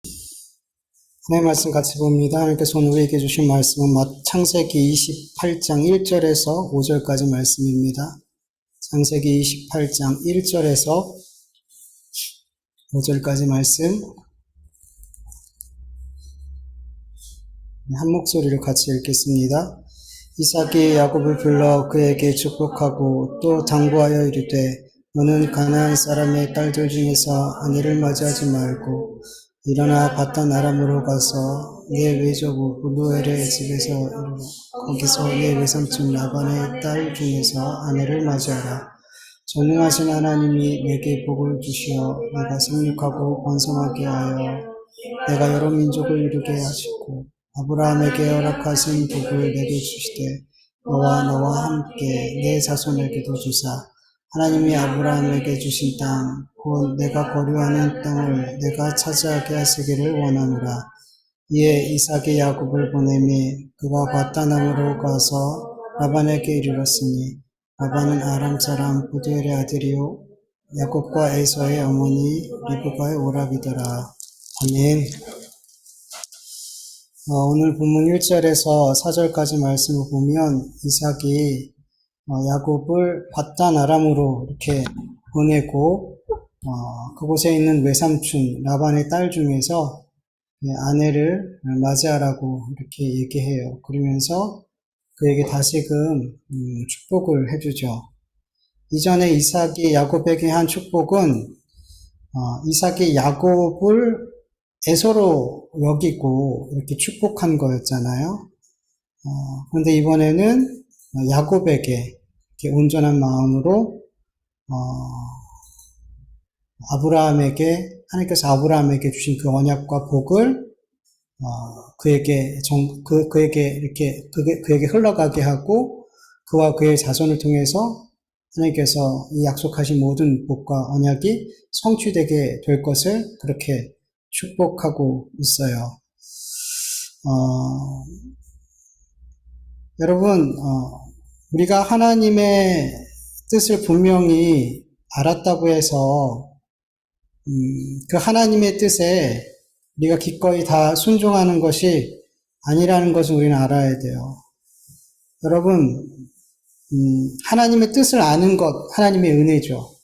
네, 말씀 같이 봅니다. 하나님께서 오늘 우리에게 주신 말씀은 창세기 28장 1절에서 5절까지 말씀입니다. 창세기 28장 1절에서 5절까지 말씀, 한 목소리를 같이 읽겠습니다. 이삭이 야곱을 불러 그에게 축복하고 또 당부하여 이르되 너는 가나안 사람의 딸들 중에서 아내를 맞이하지 말고 일어나 바단 아람으로 가서 내 외조부 부두엘의 집에서 이르러 거기서 내 외삼촌 라반의 딸 중에서 아내를 맞이하라. 전능하신 하나님이 내게 복을 주시어 내가 생육하고 번성하게 하여 내가 여러 민족을 이루게 하시고 아브라함에게 허락하신 복을 내게 주시되 너와 함께 내 자손에게도 주사 하나님이 아브라함에게 주신 땅, 곧 내가 거류하는 땅을 내가 차지하게 하시기를 원하노라. 이에 이삭이 야곱을 보내매 그가 바다나무로 가서 라반에게 이르렀으니 라반은 아람 사람 부두엘의 아들이요 야곱과 에서의 어머니 리브가의 오라비더라. 아멘. 오늘 본문 1절에서 4절까지 말씀을 보면 이삭이 야곱을 바단 아람으로 이렇게 보내고 그곳에 있는 외삼촌 라반의 딸 중에서 아내를 맞이하라고 이렇게 얘기해요. 그러면서 그에게 다시금 축복을 해주죠. 이전에 이삭이 야곱에게 한 축복은 이삭이 야곱을 에서로 여기고 이렇게 축복한 거였잖아요. 그런데 이번에는 야곱에게 이렇게 온전한 마음으로 하나님께서 아브라함에게 주신 그 언약과 복을 그에게 흘러가게 하고 그와 그의 자손을 통해서 하나님께서 이 약속하신 모든 복과 언약이 성취되게 될 것을 그렇게 축복하고 있어요. 여러분, 우리가 하나님의 뜻을 분명히 알았다고 해서 그 하나님의 뜻에 우리가 기꺼이 다 순종하는 것이 아니라는 것을 우리는 알아야 돼요. 여러분, 하나님의 뜻을 아는 것, 하나님의 은혜죠.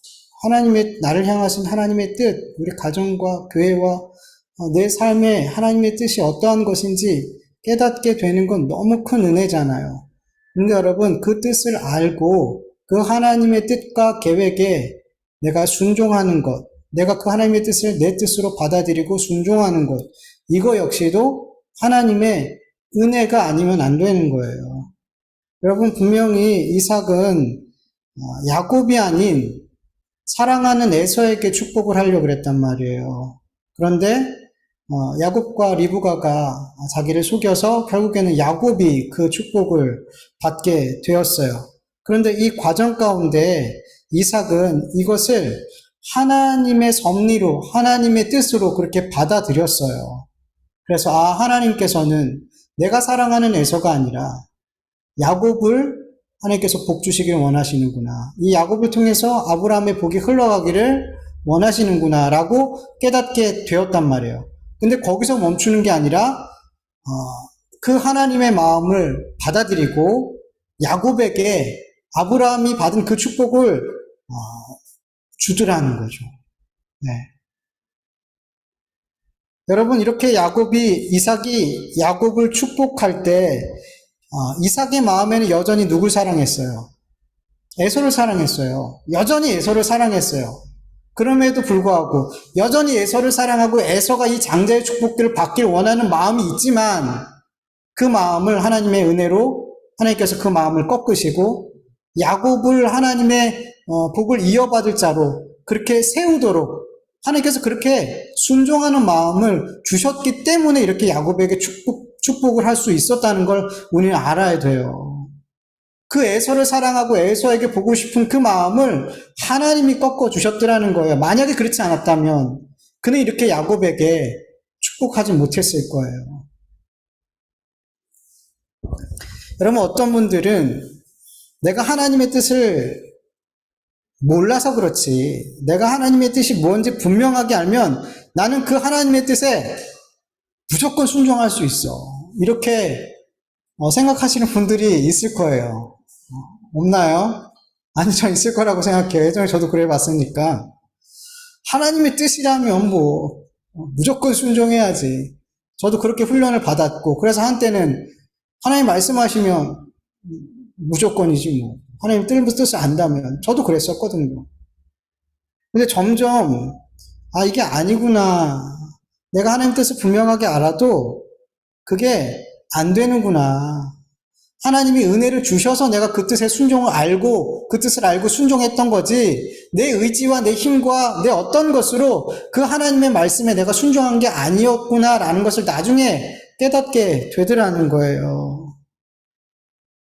나를 향하신 하나님의 뜻, 우리 가정과 교회와 내 삶에 하나님의 뜻이 어떠한 것인지 깨닫게 되는 건 너무 큰 은혜잖아요. 그런데 여러분, 그 뜻을 알고 그 하나님의 뜻과 계획에 내가 순종하는 것, 내가 그 하나님의 뜻을 내 뜻으로 받아들이고 순종하는 것, 이거 역시도 하나님의 은혜가 아니면 안 되는 거예요. 여러분, 분명히 이삭은 야곱이 아닌 사랑하는 에서에게 축복을 하려고 그랬단 말이에요. 그런데 야곱과 리브가가 자기를 속여서 결국에는 야곱이 그 축복을 받게 되었어요. 그런데 이 과정 가운데 이삭은 이것을 하나님의 섭리로, 하나님의 뜻으로 그렇게 받아들였어요. 그래서 하나님께서는 내가 사랑하는 에서가 아니라 야곱을 하나님께서 복 주시길 원하시는구나. 이 야곱을 통해서 아브라함의 복이 흘러가기를 원하시는구나 라고 깨닫게 되었단 말이에요. 근데 거기서 멈추는 게 아니라 그 하나님의 마음을 받아들이고 야곱에게 아브라함이 받은 그 축복을 주더라는 거죠. 네. 여러분, 이렇게 이삭이 야곱을 축복할 때 이삭의 마음에는 여전히 누굴 사랑했어요? 에서를 사랑했어요. 여전히 에서를 사랑했어요. 그럼에도 불구하고 여전히 에서를 사랑하고 에서가 이 장자의 축복들을 받길 원하는 마음이 있지만 그 마음을 하나님의 은혜로 하나님께서 그 마음을 꺾으시고 야곱을 하나님의 복을 이어받을 자로 그렇게 세우도록 하나님께서 그렇게 순종하는 마음을 주셨기 때문에 이렇게 야곱에게 축복을 할 수 있었다는 걸 우리는 알아야 돼요. 그 에서를 사랑하고 에서에게 보고 싶은 그 마음을 하나님이 꺾어 주셨더라는 거예요. 만약에 그렇지 않았다면 그는 이렇게 야곱에게 축복하지 못했을 거예요. 여러분, 어떤 분들은 내가 하나님의 뜻을 몰라서 그렇지 내가 하나님의 뜻이 뭔지 분명하게 알면 나는 그 하나님의 뜻에 무조건 순종할 수 있어. 이렇게 생각하시는 분들이 있을 거예요. 없나요? 아니, 저 있을 거라고 생각해요. 예전에 저도 그래 봤으니까. 하나님의 뜻이라면 무조건 순종해야지. 저도 그렇게 훈련을 받았고, 그래서 한때는 하나님 말씀하시면 무조건이지 뭐. 하나님 뜻을 안다면. 저도 그랬었거든요. 근데 점점, 이게 아니구나. 내가 하나님 뜻을 분명하게 알아도 그게 안 되는구나. 하나님이 은혜를 주셔서 내가 그 뜻의 순종을 알고, 그 뜻을 알고 순종했던 거지, 내 의지와 내 힘과 내 어떤 것으로 그 하나님의 말씀에 내가 순종한 게 아니었구나라는 것을 나중에 깨닫게 되더라는 거예요.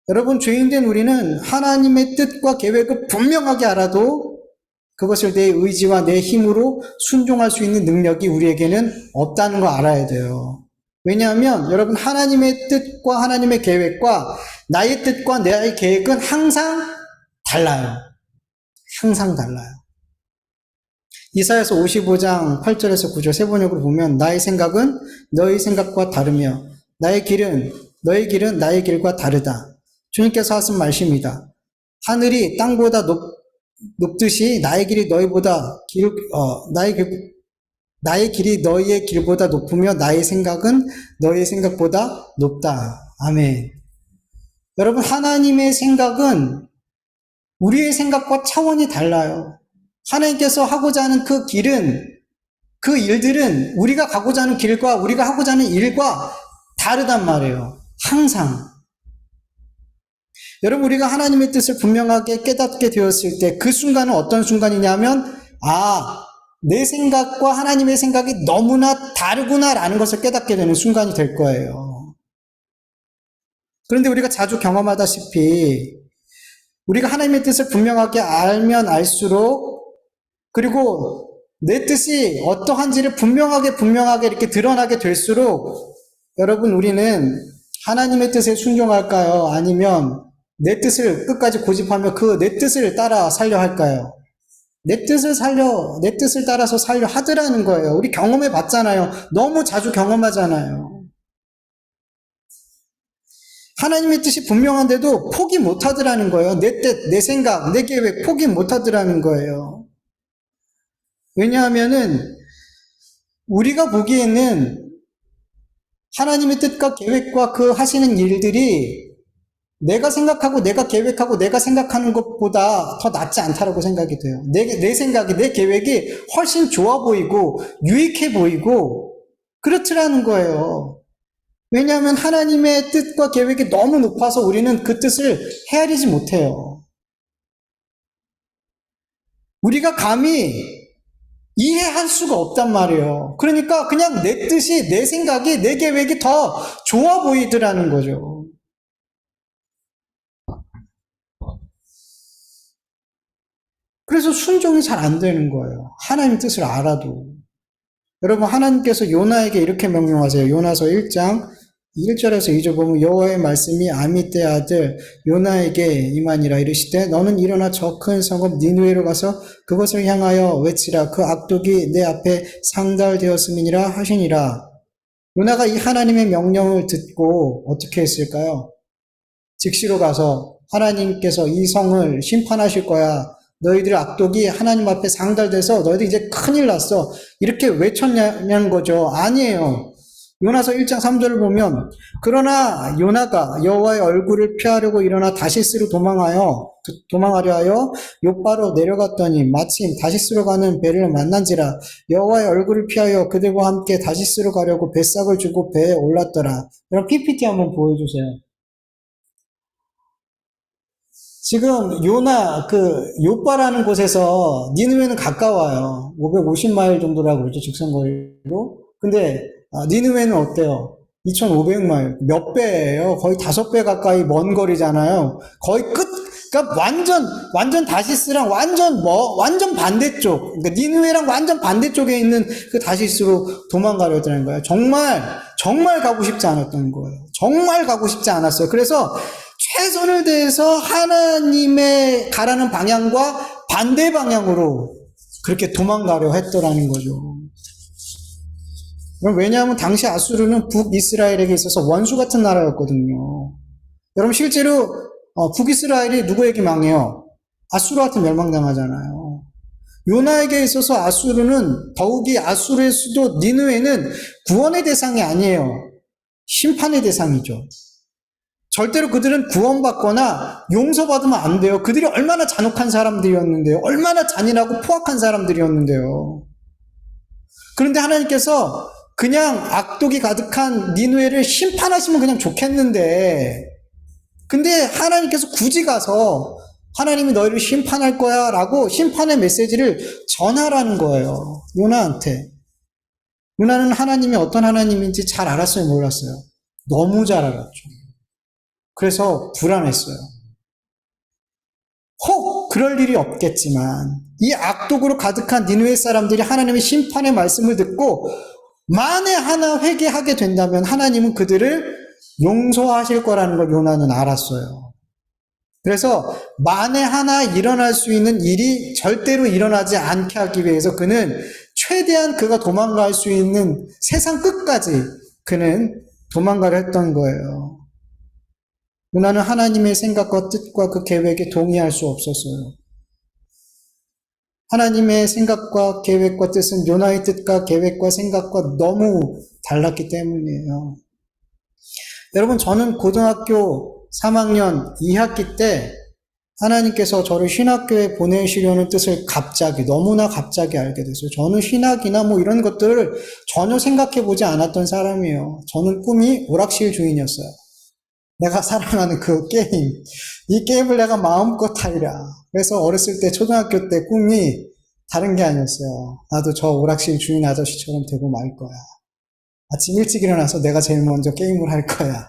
여러분, 죄인된 우리는 하나님의 뜻과 계획을 분명하게 알아도 그것을 내 의지와 내 힘으로 순종할 수 있는 능력이 우리에게는 없다는 걸 알아야 돼요. 왜냐하면 여러분, 하나님의 뜻과 하나님의 계획과 나의 뜻과 나의 계획은 항상 달라요. 항상 달라요. 이사야서 55장 8절에서 9절 세 번역을 보면 나의 생각은 너의 생각과 다르며 너의 길은 나의 길과 다르다. 주님께서 하신 말씀입니다. 하늘이 땅보다 높듯이 나의 길이 나의 길이 너희의 길보다 높으며 나의 생각은 너희의 생각보다 높다. 아멘. 여러분, 하나님의 생각은 우리의 생각과 차원이 달라요. 하나님께서 하고자 하는 그 길은, 그 일들은 우리가 가고자 하는 길과 우리가 하고자 하는 일과 다르단 말이에요. 항상. 여러분, 우리가 하나님의 뜻을 분명하게 깨닫게 되었을 때 그 순간은 어떤 순간이냐면, 내 생각과 하나님의 생각이 너무나 다르구나라는 것을 깨닫게 되는 순간이 될 거예요. 그런데 우리가 자주 경험하다시피 우리가 하나님의 뜻을 분명하게 알면 알수록, 그리고 내 뜻이 어떠한지를 분명하게 이렇게 드러나게 될수록, 여러분, 우리는 하나님의 뜻에 순종할까요? 아니면 내 뜻을 끝까지 고집하며 그 내 뜻을 따라 살려 할까요? 내 뜻을 따라서 살려 하더라는 거예요. 우리 경험해 봤잖아요. 너무 자주 경험하잖아요. 하나님의 뜻이 분명한데도 포기 못 하더라는 거예요. 내 뜻, 내 생각, 내 계획 포기 못 하더라는 거예요. 왜냐하면은 우리가 보기에는 하나님의 뜻과 계획과 그 하시는 일들이 내가 생각하고 내가 계획하고 내가 생각하는 것보다 더 낫지 않다라고 생각이 돼요. 내 생각이, 내 계획이 훨씬 좋아 보이고 유익해 보이고 그렇더라는 거예요. 왜냐하면 하나님의 뜻과 계획이 너무 높아서 우리는 그 뜻을 헤아리지 못해요. 우리가 감히 이해할 수가 없단 말이에요. 그러니까 그냥 내 뜻이, 내 생각이, 내 계획이 더 좋아 보이더라는 거죠. 그래서 순종이 잘 안 되는 거예요. 하나님 뜻을 알아도. 여러분, 하나님께서 요나에게 이렇게 명령하세요. 요나서 1장 1절에서 2절 보면 여호와의 말씀이 아미떼 아들 요나에게 임하니라. 이르시되 너는 일어나 저 큰 성읍 니느웨로 가서 그것을 향하여 외치라. 그 악독이 내 앞에 상달되었음이니라 하시니라. 요나가 이 하나님의 명령을 듣고 어떻게 했을까요? 즉시로 가서 하나님께서 이 성을 심판하실 거야. 너희들 악독이 하나님 앞에 상달돼서 너희들 이제 큰일 났어. 이렇게 외쳤냐는 거죠. 아니에요. 요나서 1장 3절을 보면 그러나 요나가 여호와의 얼굴을 피하려고 일어나 다시스로 도망하려 하여 욥바로 내려갔더니 마침 다시스로 가는 배를 만난지라. 여호와의 얼굴을 피하여 그들과 함께 다시스로 가려고 뱃삭을 주고 배에 올랐더라. 여러분 PPT 한번 보여주세요. 지금 욥바라는 곳에서 니느웨는 가까워요. 550마일 정도라고 그러죠, 직선거리로. 근데 니느웨는 어때요? 2,500마일. 몇 배예요? 거의 5배 가까이 먼 거리잖아요. 거의 그러니까 완전 다시스랑 완전 반대쪽. 그러니까 니느웨랑 완전 반대쪽에 있는 그 다시스로 도망가려는 거예요. 정말 가고 싶지 않았던 거예요. 정말 가고 싶지 않았어요. 그래서 최선을 다해서 하나님의 가라는 방향과 반대 방향으로 그렇게 도망가려 했더라는 거죠. 왜냐하면 당시 아수르는 북이스라엘에게 있어서 원수 같은 나라였거든요. 여러분 실제로 북이스라엘이 누구에게 망해요? 아수르한테 멸망당하잖아요. 요나에게 있어서 아수르는 더욱이 아수르의 수도 니느웨는 구원의 대상이 아니에요. 심판의 대상이죠. 절대로 그들은 구원받거나 용서받으면 안 돼요. 그들이 얼마나 잔혹한 사람들이었는데요. 얼마나 잔인하고 포악한 사람들이었는데요. 그런데 하나님께서 그냥 악독이 가득한 니느웨를 심판하시면 그냥 좋겠는데, 근데 하나님께서 굳이 가서 하나님이 너희를 심판할 거야 라고 심판의 메시지를 전하라는 거예요. 요나한테. 요나는 하나님이 어떤 하나님인지 잘 알았어요, 몰랐어요? 너무 잘 알았죠. 그래서 불안했어요. 혹 그럴 일이 없겠지만 이 악독으로 가득한 니느웨 사람들이 하나님의 심판의 말씀을 듣고 만에 하나 회개하게 된다면 하나님은 그들을 용서하실 거라는 걸 요나는 알았어요. 그래서 만에 하나 일어날 수 있는 일이 절대로 일어나지 않게 하기 위해서 그는 최대한 그가 도망갈 수 있는 세상 끝까지 그는 도망가려 했던 거예요. 요나는 하나님의 생각과 뜻과 그 계획에 동의할 수 없었어요. 하나님의 생각과 계획과 뜻은 요나의 뜻과 계획과 생각과 너무 달랐기 때문이에요. 여러분, 저는 고등학교 3학년 2학기 때 하나님께서 저를 신학교에 보내시려는 뜻을 갑자기, 너무나 갑자기 알게 됐어요. 저는 신학이나 뭐 이런 것들을 전혀 생각해 보지 않았던 사람이에요. 저는 꿈이 오락실 주인이었어요. 내가 사랑하는 그 게임, 이 게임을 내가 마음껏 하리라. 그래서 어렸을 때 초등학교 때 꿈이 다른 게 아니었어요. 나도 저 오락실 주인 아저씨처럼 되고 말 거야. 아침 일찍 일어나서 내가 제일 먼저 게임을 할 거야.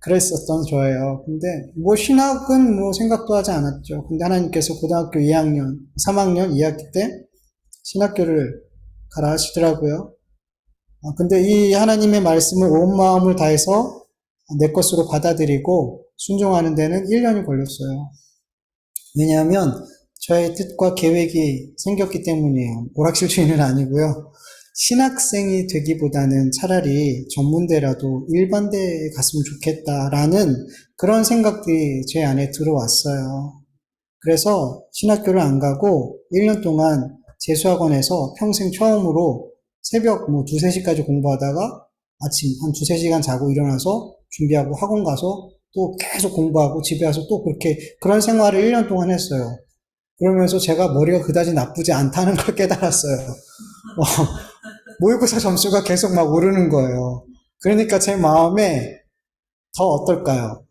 그랬었던 저예요. 근데 뭐 신학은 뭐 생각도 하지 않았죠. 근데 하나님께서 고등학교 2학년, 3학년 2학기 때 신학교를 가라 하시더라고요. 근데 이 하나님의 말씀을 온 마음을 다해서 내 것으로 받아들이고 순종하는 데는 1년이 걸렸어요. 왜냐하면 저의 뜻과 계획이 생겼기 때문이에요. 오락실 주인은 아니고요. 신학생이 되기보다는 차라리 전문대라도 일반대에 갔으면 좋겠다라는 그런 생각들이 제 안에 들어왔어요. 그래서 신학교를 안 가고 1년 동안 재수학원에서 평생 처음으로 새벽 뭐 2, 3시까지 공부하다가 아침 한 2, 3시간 자고 일어나서 준비하고 학원 가서 또 계속 공부하고 집에 와서 또 그렇게 그런 생활을 1년 동안 했어요. 그러면서 제가 머리가 그다지 나쁘지 않다는 걸 깨달았어요. 모의고사 점수가 계속 막 오르는 거예요. 그러니까 제 마음에 더 어떨까요?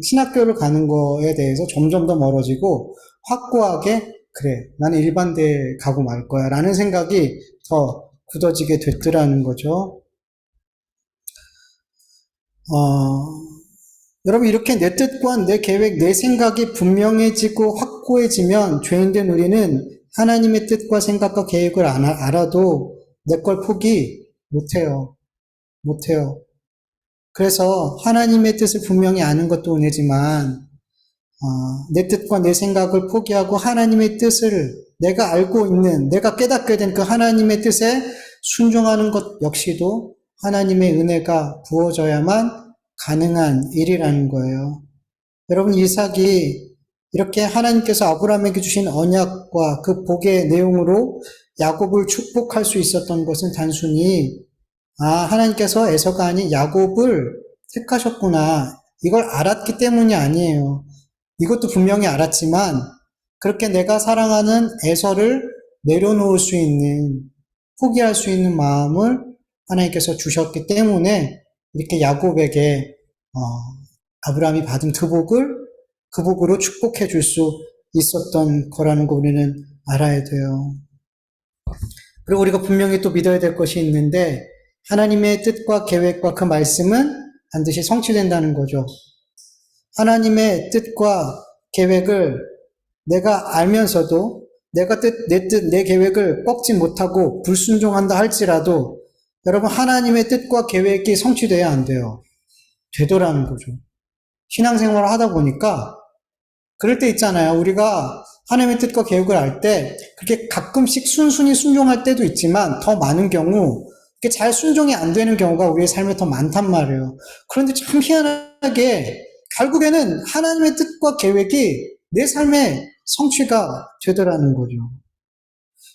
신학교를 가는 거에 대해서 점점 더 멀어지고 확고하게 그래, 나는 일반대에 가고 말 거야 라는 생각이 더 굳어지게 됐더라는 거죠. 여러분 이렇게 내 뜻과 내 계획, 내 생각이 분명해지고 확고해지면 죄인된 우리는 하나님의 뜻과 생각과 계획을 알아도 내 걸 포기 못해요. 못해요. 그래서 하나님의 뜻을 분명히 아는 것도 은혜지만 내 뜻과 내 생각을 포기하고 하나님의 뜻을 내가 알고 있는, 내가 깨닫게 된 그 하나님의 뜻에 순종하는 것 역시도 하나님의 은혜가 부어져야만 가능한 일이라는 거예요. 여러분 이삭이 이렇게 하나님께서 아브라함에게 주신 언약과 그 복의 내용으로 야곱을 축복할 수 있었던 것은 단순히 하나님께서 에서가 아닌 야곱을 택하셨구나 이걸 알았기 때문이 아니에요. 이것도 분명히 알았지만 그렇게 내가 사랑하는 에서를 내려놓을 수 있는, 포기할 수 있는 마음을 하나님께서 주셨기 때문에 이렇게 야곱에게 아브라함이 받은 그 복으로 축복해 줄 수 있었던 거라는 거 우리는 알아야 돼요. 그리고 우리가 분명히 또 믿어야 될 것이 있는데 하나님의 뜻과 계획과 그 말씀은 반드시 성취된다는 거죠. 하나님의 뜻과 계획을 내가 알면서도 내가 내 계획을 꺾지 못하고 불순종한다 할지라도 여러분 하나님의 뜻과 계획이 성취돼야 안 돼요. 되더라는 거죠. 신앙생활을 하다 보니까 그럴 때 있잖아요. 우리가 하나님의 뜻과 계획을 알 때 그렇게 가끔씩 순순히 순종할 때도 있지만 더 많은 경우 이렇게 잘 순종이 안 되는 경우가 우리의 삶에 더 많단 말이에요. 그런데 참 희한하게 결국에는 하나님의 뜻과 계획이 내 삶의 성취가 되더라는 거죠.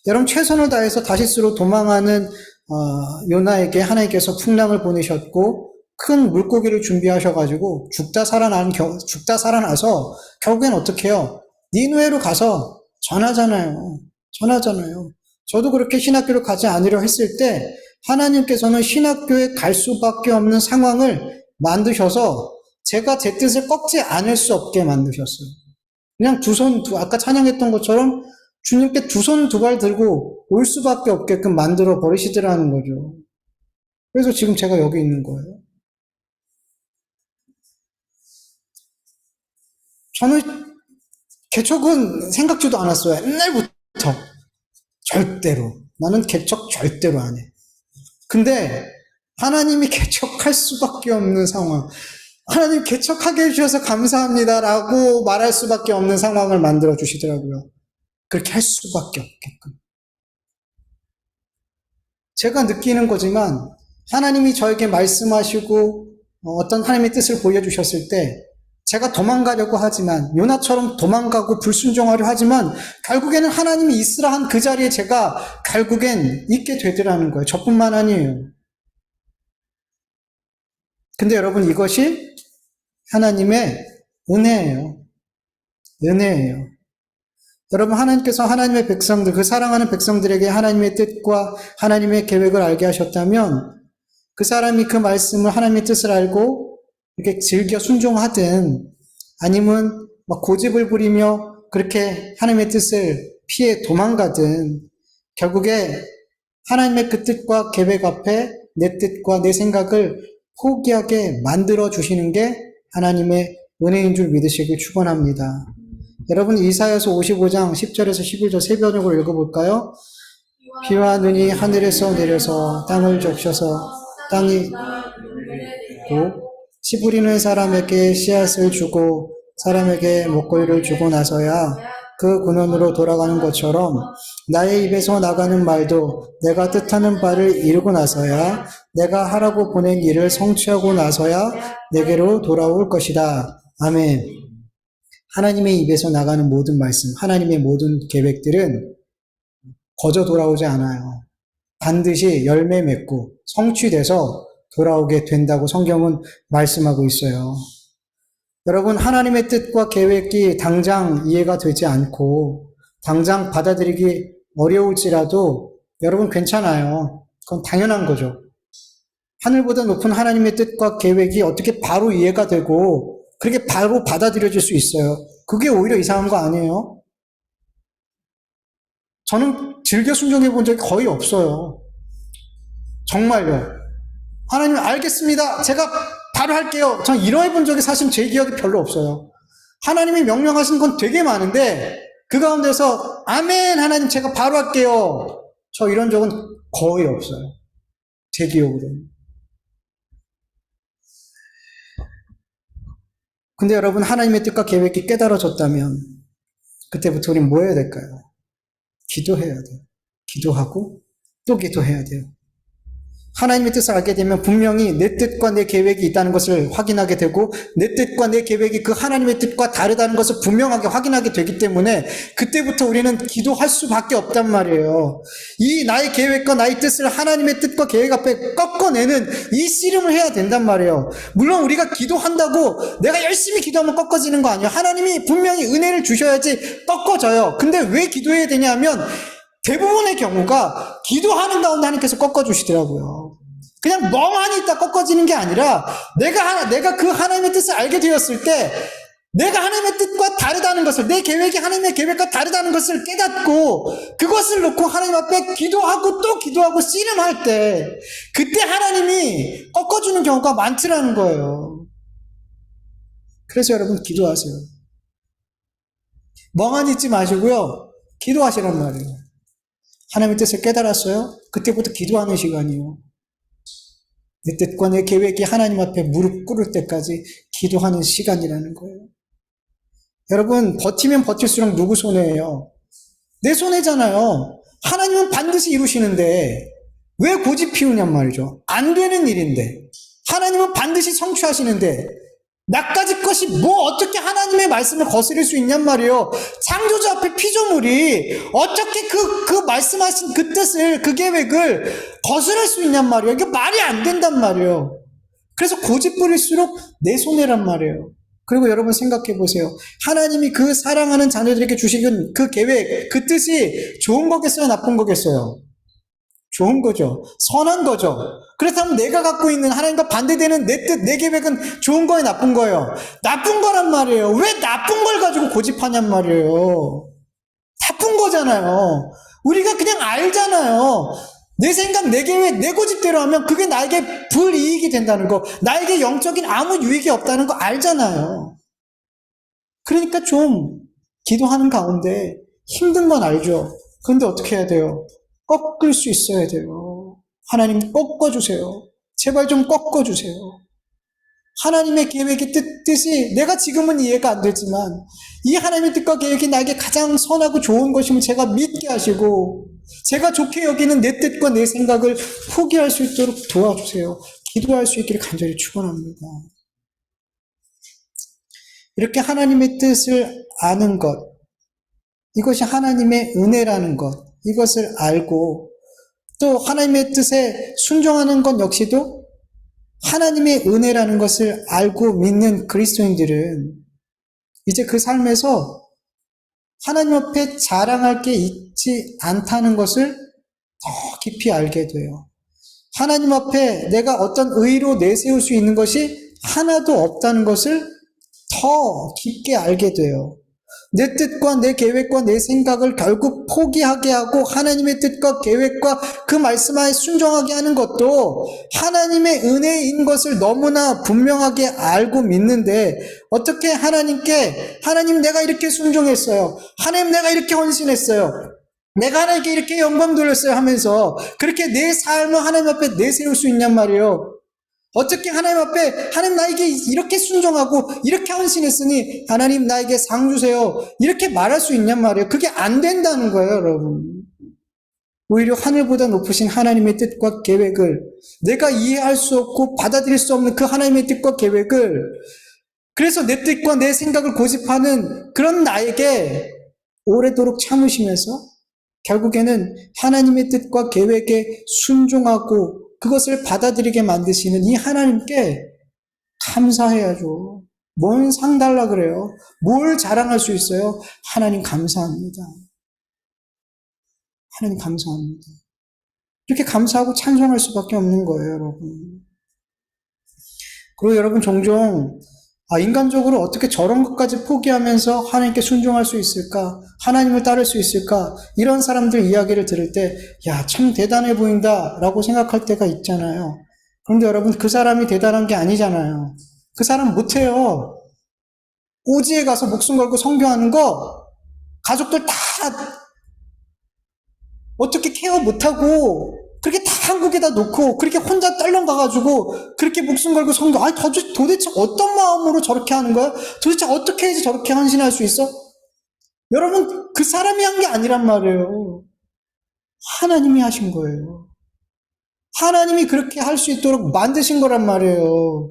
여러분 최선을 다해서 다시스로 도망하는 요나에게 하나님께서 풍랑을 보내셨고 큰 물고기를 준비하셔가지고 죽다 살아나서 결국엔 어떻게 해요? 니누에로 가서 전하잖아요. 저도 그렇게 신학교를 가지 않으려 했을 때 하나님께서는 신학교에 갈 수밖에 없는 상황을 만드셔서 제가 제 뜻을 꺾지 않을 수 없게 만드셨어요. 그냥 아까 찬양했던 것처럼 주님께 두 손 두 발 들고 올 수밖에 없게끔 만들어 버리시더라는 거죠. 그래서 지금 제가 여기 있는 거예요. 저는 개척은 생각지도 않았어요. 옛날부터. 절대로. 나는 개척 절대로 안 해. 근데 하나님이 개척할 수밖에 없는 상황. 하나님 개척하게 해주셔서 감사합니다라고 말할 수밖에 없는 상황을 만들어 주시더라고요. 그렇게 할 수밖에 없게끔. 제가 느끼는 거지만 하나님이 저에게 말씀하시고 어떤 하나님의 뜻을 보여주셨을 때 제가 도망가려고 하지만 요나처럼 도망가고 불순종하려 하지만 결국에는 하나님이 있으라 한 그 자리에 제가 결국엔 있게 되더라는 거예요. 저뿐만 아니에요. 근데 여러분 이것이 하나님의 은혜예요. 은혜예요. 여러분 하나님께서 하나님의 백성들, 그 사랑하는 백성들에게 하나님의 뜻과 하나님의 계획을 알게 하셨다면 그 사람이 그 말씀을 하나님의 뜻을 알고 이렇게 즐겨 순종하든 아니면 막 고집을 부리며 그렇게 하나님의 뜻을 피해 도망가든 결국에 하나님의 그 뜻과 계획 앞에 내 뜻과 내 생각을 포기하게 만들어 주시는 게 하나님의 은혜인 줄 믿으시길 축원합니다. 여러분 이사야서 55장 10절에서 11절 세 번역으로 읽어볼까요? 비와 눈이 하늘에서 내려서 땅을 적셔서 땅이 고 씨 부리는 사람에게 씨앗을 주고 사람에게 먹거리를 주고 나서야 그 근원으로 돌아가는 것처럼 나의 입에서 나가는 말도 내가 뜻하는 바를 이루고 나서야 내가 하라고 보낸 일을 성취하고 나서야 내게로 돌아올 것이다. 아멘. 하나님의 입에서 나가는 모든 말씀, 하나님의 모든 계획들은 거저 돌아오지 않아요. 반드시 열매 맺고 성취돼서 돌아오게 된다고 성경은 말씀하고 있어요. 여러분, 하나님의 뜻과 계획이 당장 이해가 되지 않고 당장 받아들이기 어려울지라도 여러분 괜찮아요. 그건 당연한 거죠. 하늘보다 높은 하나님의 뜻과 계획이 어떻게 바로 이해가 되고 그렇게 바로 받아들여질 수 있어요. 그게 오히려 이상한 거 아니에요? 저는 즐겨 순종해 본 적이 거의 없어요. 정말요. 하나님 알겠습니다. 제가 바로 할게요. 전 이러해 본 적이 사실 제 기억이 별로 없어요. 하나님이 명령하신 건 되게 많은데 그 가운데서 아멘 하나님 제가 바로 할게요. 저 이런 적은 거의 없어요. 제 기억으로는. 근데 여러분 하나님의 뜻과 계획이 깨달아졌다면 그때부터 우리는 뭐 해야 될까요? 기도해야 돼요. 기도하고 또 기도해야 돼요. 하나님의 뜻을 알게 되면 분명히 내 뜻과 내 계획이 있다는 것을 확인하게 되고 내 뜻과 내 계획이 그 하나님의 뜻과 다르다는 것을 분명하게 확인하게 되기 때문에 그때부터 우리는 기도할 수밖에 없단 말이에요. 이 나의 계획과 나의 뜻을 하나님의 뜻과 계획 앞에 꺾어내는 이 씨름을 해야 된단 말이에요. 물론 우리가 기도한다고 내가 열심히 기도하면 꺾어지는 거 아니에요. 하나님이 분명히 은혜를 주셔야지 꺾어져요. 근데 왜 기도해야 되냐면 대부분의 경우가 기도하는 가운데 하나님께서 꺾어주시더라고요. 그냥 멍하니 있다 꺾어지는 게 아니라 내가 그 하나님의 뜻을 알게 되었을 때 내가 하나님의 뜻과 다르다는 것을 내 계획이 하나님의 계획과 다르다는 것을 깨닫고 그것을 놓고 하나님 앞에 기도하고 또 기도하고 씨름할 때 그때 하나님이 꺾어주는 경우가 많더라는 거예요. 그래서 여러분 기도하세요. 멍하니 있지 마시고요. 기도하시란 말이에요. 하나님의 뜻을 깨달았어요? 그때부터 기도하는 시간이에요. 내 뜻과 내 계획이 하나님 앞에 무릎 꿇을 때까지 기도하는 시간이라는 거예요. 여러분, 버티면 버틸수록 누구 손해예요? 내 손해잖아요. 하나님은 반드시 이루시는데 왜 고집 피우냔 말이죠. 안 되는 일인데 하나님은 반드시 성취하시는데 나까지 것이 뭐 어떻게 하나님의 말씀을 거스릴 수 있냔 말이에요. 창조주 앞에 피조물이 어떻게 그 말씀하신 그 뜻을, 그 계획을 거스를 수 있냔 말이에요. 이게 말이 안 된단 말이에요. 그래서 고집 부릴수록 내 손해란 말이에요. 그리고 여러분 생각해 보세요. 하나님이 그 사랑하는 자녀들에게 주시는 그 계획, 그 뜻이 좋은 거겠어요? 나쁜 거겠어요? 좋은 거죠. 선한 거죠. 그렇다면 내가 갖고 있는 하나님과 반대되는 내 뜻, 내 계획은 좋은 거예요? 나쁜 거예요? 나쁜 거란 말이에요. 왜 나쁜 걸 가지고 고집하냔 말이에요. 나쁜 거잖아요. 우리가 그냥 알잖아요. 내 생각, 내 계획, 내 고집대로 하면 그게 나에게 불이익이 된다는 거, 나에게 영적인 아무 유익이 없다는 거 알잖아요. 그러니까 좀 기도하는 가운데 힘든 건 알죠. 그런데 어떻게 해야 돼요? 꺾을 수 있어야 돼요. 하나님 꺾어주세요. 제발 좀 꺾어주세요. 하나님의 계획의 뜻이 내가 지금은 이해가 안 되지만 이 하나님의 뜻과 계획이 나에게 가장 선하고 좋은 것임을 제가 믿게 하시고 제가 좋게 여기는 내 뜻과 내 생각을 포기할 수 있도록 도와주세요. 기도할 수 있기를 간절히 축원합니다. 이렇게 하나님의 뜻을 아는 것, 이것이 하나님의 은혜라는 것, 이것을 알고 또 하나님의 뜻에 순종하는 것 역시도 하나님의 은혜라는 것을 알고 믿는 그리스도인들은 이제 그 삶에서 하나님 앞에 자랑할 게 있지 않다는 것을 더 깊이 알게 돼요. 하나님 앞에 내가 어떤 의로 내세울 수 있는 것이 하나도 없다는 것을 더 깊게 알게 돼요. 내 뜻과 내 계획과 내 생각을 결국 포기하게 하고 하나님의 뜻과 계획과 그 말씀에 순종하게 하는 것도 하나님의 은혜인 것을 너무나 분명하게 알고 믿는데 어떻게 하나님께 하나님 내가 이렇게 순종했어요. 하나님 내가 이렇게 헌신했어요. 내가 하나님께 이렇게 영광 돌렸어요 하면서 그렇게 내 삶을 하나님 앞에 내세울 수 있냔 말이에요. 어떻게 하나님 앞에 하나님 나에게 이렇게 순종하고 이렇게 헌신했으니 하나님 나에게 상 주세요 이렇게 말할 수 있냔 말이에요. 그게 안 된다는 거예요 여러분. 오히려 하늘보다 높으신 하나님의 뜻과 계획을 내가 이해할 수 없고 받아들일 수 없는 그 하나님의 뜻과 계획을 그래서 내 뜻과 내 생각을 고집하는 그런 나에게 오래도록 참으시면서 결국에는 하나님의 뜻과 계획에 순종하고 그것을 받아들이게 만드시는 이 하나님께 감사해야죠. 뭔 상 달라 그래요? 뭘 자랑할 수 있어요? 하나님 감사합니다. 하나님 감사합니다. 이렇게 감사하고 찬송할 수밖에 없는 거예요, 여러분. 그리고 여러분 종종 인간적으로 어떻게 저런 것까지 포기하면서 하나님께 순종할 수 있을까? 하나님을 따를 수 있을까? 이런 사람들 이야기를 들을 때, 야, 참 대단해 보인다 라고 생각할 때가 있잖아요. 그런데 여러분, 그 사람이 대단한 게 아니잖아요. 그 사람 못해요. 오지에 가서 목숨 걸고 성교하는 거, 가족들 다 어떻게 케어 못하고, 그렇게 다 한국에다 놓고, 그렇게 혼자 떨렁 가가지고, 그렇게 목숨 걸고 성교, 아니, 도대체 어떤 마음으로 저렇게 하는 거야? 도대체 어떻게 해야지 저렇게 헌신할 수 있어? 여러분, 그 사람이 한 게 아니란 말이에요. 하나님이 하신 거예요. 하나님이 그렇게 할 수 있도록 만드신 거란 말이에요.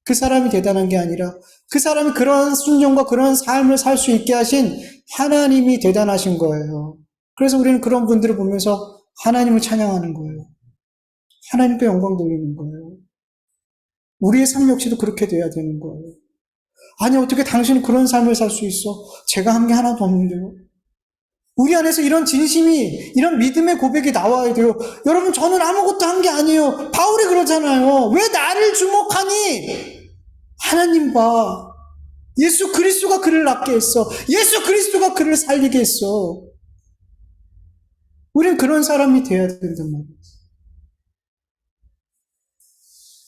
그 사람이 대단한 게 아니라, 그 사람이 그런 순종과 그런 삶을 살 수 있게 하신 하나님이 대단하신 거예요. 그래서 우리는 그런 분들을 보면서 하나님을 찬양하는 거예요. 하나님께 영광 돌리는 거예요. 우리의 삶 역시도 그렇게 돼야 되는 거예요. 아니 어떻게 당신은 그런 삶을 살 수 있어? 제가 한 게 하나도 없는데요. 우리 안에서 이런 진심이 이런 믿음의 고백이 나와야 돼요. 여러분 저는 아무것도 한 게 아니에요. 바울이 그러잖아요. 왜 나를 주목하니? 하나님 봐. 예수 그리스도가 그를 낫게 했어. 예수 그리스도가 그를 살리게 했어. 우리는 그런 사람이 돼야 된단 말이에요.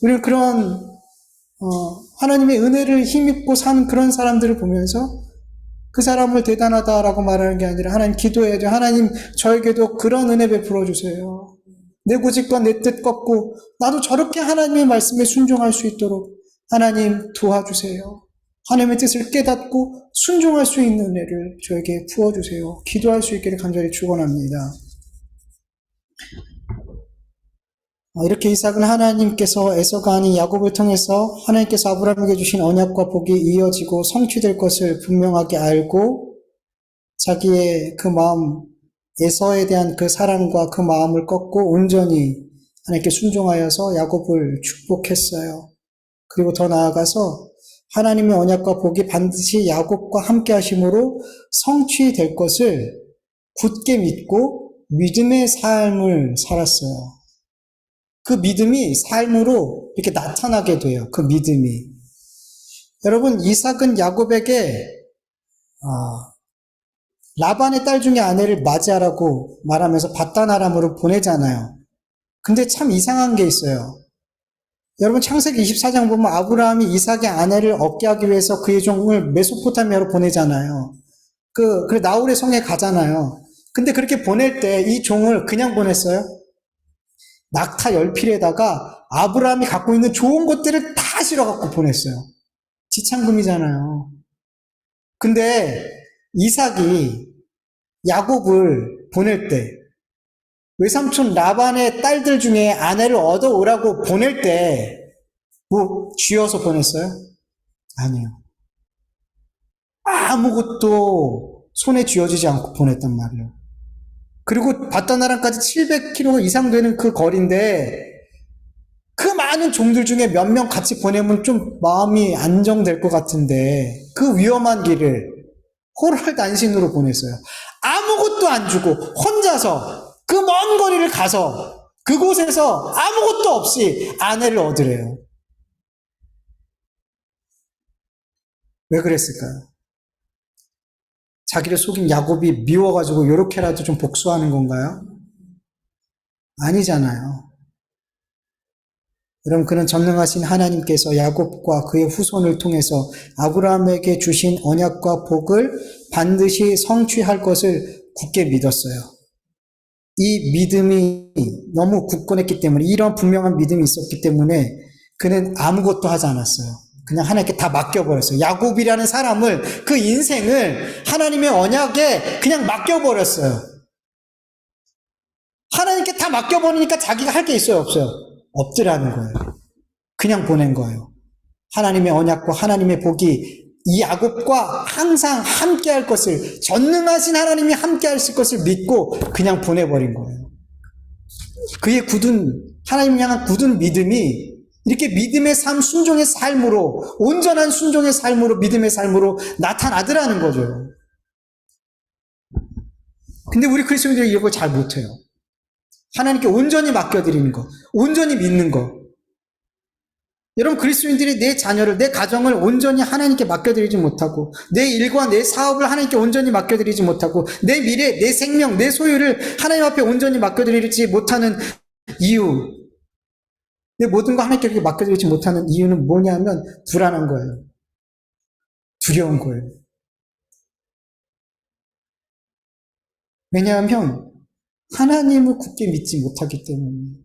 우리는 그런 하나님의 은혜를 힘입고 산 그런 사람들을 보면서 그 사람을 대단하다라고 말하는 게 아니라 하나님 기도해야 돼요. 하나님 저에게도 그런 은혜 베풀어 주세요. 내 고집과 내 뜻 꺾고 나도 저렇게 하나님의 말씀에 순종할 수 있도록 하나님 도와주세요. 하나님의 뜻을 깨닫고 순종할 수 있는 은혜를 저에게 부어주세요. 기도할 수 있기를 간절히 축원합니다. 이렇게 이삭은 하나님께서 에서가 아닌 야곱을 통해서 하나님께서 아브라함에게 주신 언약과 복이 이어지고 성취될 것을 분명하게 알고 자기의 그 마음, 에서에 대한 그 사랑과 그 마음을 꺾고 온전히 하나님께 순종하여서 야곱을 축복했어요. 그리고 더 나아가서 하나님의 언약과 복이 반드시 야곱과 함께 하심으로 성취될 것을 굳게 믿고 믿음의 삶을 살았어요. 그 믿음이 삶으로 이렇게 나타나게 돼요. 그 믿음이. 여러분, 이삭은 야곱에게 라반의 딸 중에 아내를 맞이하라고 말하면서 밧단 아람으로 보내잖아요. 근데 참 이상한 게 있어요. 여러분, 창세기 24장 보면 아브라함이 이삭의 아내를 얻게 하기 위해서 그의 종을 메소포타미아로 보내잖아요. 그래 나홀의 성에 가잖아요. 근데 그렇게 보낼 때 이 종을 그냥 보냈어요? 낙타 10필에다가 아브라함이 갖고 있는 좋은 것들을 다 실어갖고 보냈어요. 지창금이잖아요. 근데 이삭이 야곱을 보낼 때 외삼촌 라반의 딸들 중에 아내를 얻어오라고 보낼 때 뭐 쥐어서 보냈어요? 아니요. 아무것도 손에 쥐어지지 않고 보냈단 말이에요. 그리고 밧단아람까지 700km 이상 되는 그 거리인데 그 많은 종들 중에 몇 명 같이 보내면 좀 마음이 안정될 것 같은데 그 위험한 길을 호랄단신으로 보냈어요. 아무것도 안 주고 혼자서 그 먼 거리를 가서 그곳에서 아무것도 없이 아내를 얻으래요. 왜 그랬을까요? 자기를 속인 야곱이 미워가지고 요렇게라도 좀 복수하는 건가요? 아니잖아요. 여러분, 그는 전능하신 하나님께서 야곱과 그의 후손을 통해서 아브라함에게 주신 언약과 복을 반드시 성취할 것을 굳게 믿었어요. 이 믿음이 너무 굳건했기 때문에, 이런 분명한 믿음이 있었기 때문에 그는 아무것도 하지 않았어요. 그냥 하나님께 다 맡겨버렸어요. 야곱이라는 사람을, 그 인생을 하나님의 언약에 그냥 맡겨버렸어요. 하나님께 다 맡겨버리니까 자기가 할 게 있어요, 없어요? 없더라는 거예요. 그냥 보낸 거예요. 하나님의 언약과 하나님의 복이 이 야곱과 항상 함께 할 것을, 전능하신 하나님이 함께 하실 것을 믿고 그냥 보내버린 거예요. 그의 하나님 향한 굳은 믿음이 이렇게 믿음의 삶, 순종의 삶으로, 온전한 순종의 삶으로, 믿음의 삶으로 나타나더라는 거죠. 근데 우리 그리스도인들이 이런 걸 잘 못해요. 하나님께 온전히 맡겨드리는 거, 온전히 믿는 거. 여러분, 그리스도인들이 내 자녀를, 내 가정을 온전히 하나님께 맡겨드리지 못하고, 내 일과 내 사업을 하나님께 온전히 맡겨드리지 못하고, 내 미래, 내 생명, 내 소유를 하나님 앞에 온전히 맡겨드리지 못하는 이유, 내 모든 거 하나님께 맡겨드리지 못하는 이유는 뭐냐면 불안한 거예요. 두려운 거예요. 왜냐하면 하나님을 굳게 믿지 못하기 때문이에요.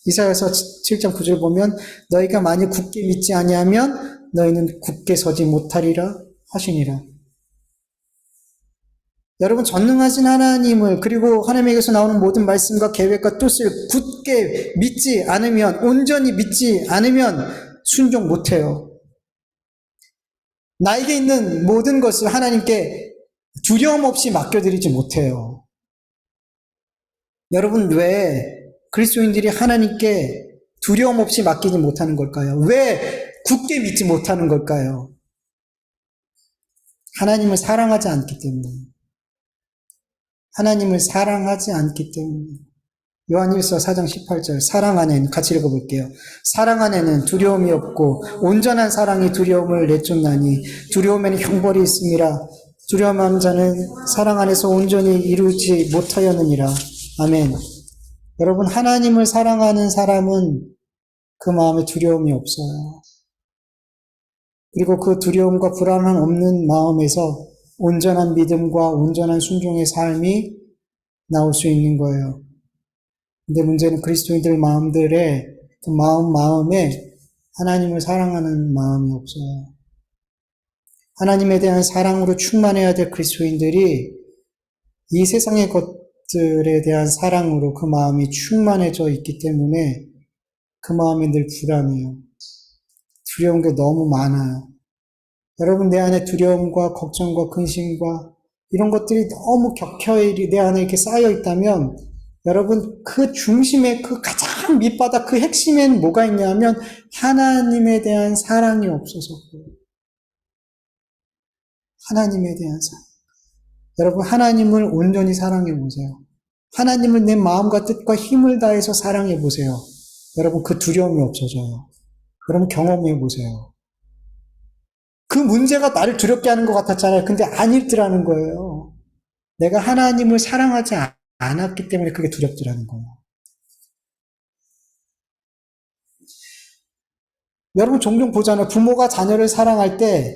이사야서 7장 9절 보면 너희가 만일 굳게 믿지 아니하면 너희는 굳게 서지 못하리라 하시니라. 여러분, 전능하신 하나님을, 그리고 하나님에게서 나오는 모든 말씀과 계획과 뜻을 굳게 믿지 않으면, 온전히 믿지 않으면 순종 못해요. 나에게 있는 모든 것을 하나님께 두려움 없이 맡겨드리지 못해요. 여러분, 왜 그리스도인들이 하나님께 두려움 없이 맡기지 못하는 걸까요? 왜 굳게 믿지 못하는 걸까요? 하나님을 사랑하지 않기 때문에. 하나님을 사랑하지 않기 때문에. 요한일서 4장 18절, 사랑 안에는, 같이 읽어볼게요. 사랑 안에는 두려움이 없고 온전한 사랑이 두려움을 내쫓나니 두려움에는 형벌이 있음이라. 두려움하는 자는 사랑 안에서 온전히 이루지 못하였느니라. 아멘. 여러분, 하나님을 사랑하는 사람은 그 마음에 두려움이 없어요. 그리고 그 두려움과 불안함 없는 마음에서 온전한 믿음과 온전한 순종의 삶이 나올 수 있는 거예요. 근데 문제는 그리스도인들 마음들의 그 마음에 하나님을 사랑하는 마음이 없어요. 하나님에 대한 사랑으로 충만해야 될 그리스도인들이 이 세상의 것들에 대한 사랑으로 그 마음이 충만해져 있기 때문에 그 마음이 늘 불안해요. 두려운 게 너무 많아요. 여러분, 내 안에 두려움과 걱정과 근심과 이런 것들이 너무 격혀이 내 안에 이렇게 쌓여 있다면 여러분, 그 중심에 그 가장 밑바닥 그 핵심에는 뭐가 있냐면 하나님에 대한 사랑이 없어서 그래요. 하나님에 대한 사랑. 여러분, 하나님을 온전히 사랑해 보세요. 하나님을 내 마음과 뜻과 힘을 다해서 사랑해 보세요. 여러분, 그 두려움이 없어져요. 여러분, 경험해 보세요. 그 문제가 나를 두렵게 하는 것 같았잖아요. 근데 아니더라는 거예요. 내가 하나님을 사랑하지 않았기 때문에 그게 두렵더라는 거예요. 여러분, 종종 보잖아요. 부모가 자녀를 사랑할 때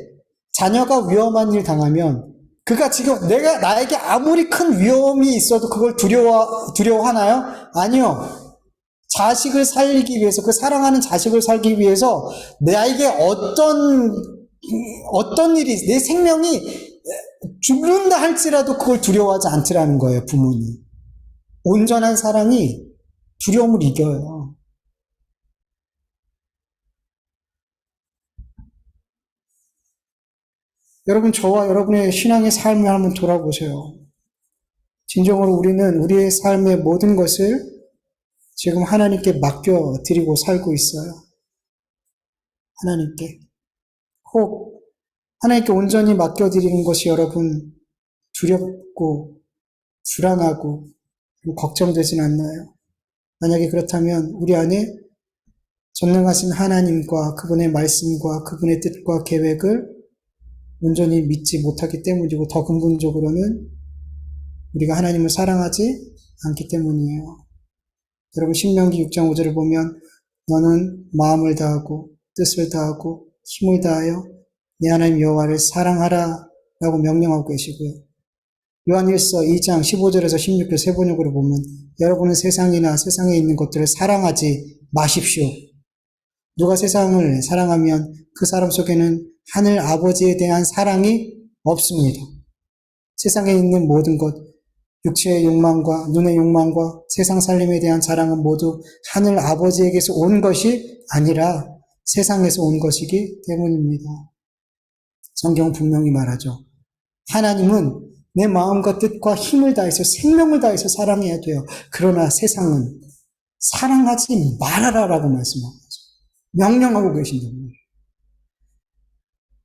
자녀가 위험한 일 당하면 그가 지금 나에게 아무리 큰 위험이 있어도 그걸 두려워하나요? 아니요. 자식을 살리기 위해서, 그 사랑하는 자식을 살기 위해서 나에게 어떤 일이, 내 생명이 죽는다 할지라도 그걸 두려워하지 않더라는 거예요, 부모님. 온전한 사랑이 두려움을 이겨요. 여러분, 저와 여러분의 신앙의 삶을 한번 돌아보세요. 진정으로 우리는 우리의 삶의 모든 것을 지금 하나님께 맡겨드리고 살고 있어요. 하나님께. 혹 하나님께 온전히 맡겨드리는 것이 여러분 두렵고 불안하고 걱정되진 않나요? 만약에 그렇다면 우리 안에 전능하신 하나님과 그분의 말씀과 그분의 뜻과 계획을 온전히 믿지 못하기 때문이고 더 근본적으로는 우리가 하나님을 사랑하지 않기 때문이에요. 여러분 신명기 6장 5절을 보면 너는 마음을 다하고 뜻을 다하고 힘을 다하여 네 하나님 여호와를 사랑하라 라고 명령하고 계시고요. 요한일서 2장 15절에서 16절 세 번역으로 보면 여러분은 세상이나 세상에 있는 것들을 사랑하지 마십시오. 누가 세상을 사랑하면 그 사람 속에는 하늘 아버지에 대한 사랑이 없습니다. 세상에 있는 모든 것, 육체의 욕망과 눈의 욕망과 세상 살림에 대한 자랑은 모두 하늘 아버지에게서 온 것이 아니라 세상에서 온 것이기 때문입니다. 성경 분명히 말하죠. 하나님은 내 마음과 뜻과 힘을 다해서 생명을 다해서 사랑해야 돼요. 그러나 세상은 사랑하지 말아라라고 말씀하고 명령하고 계신답니다.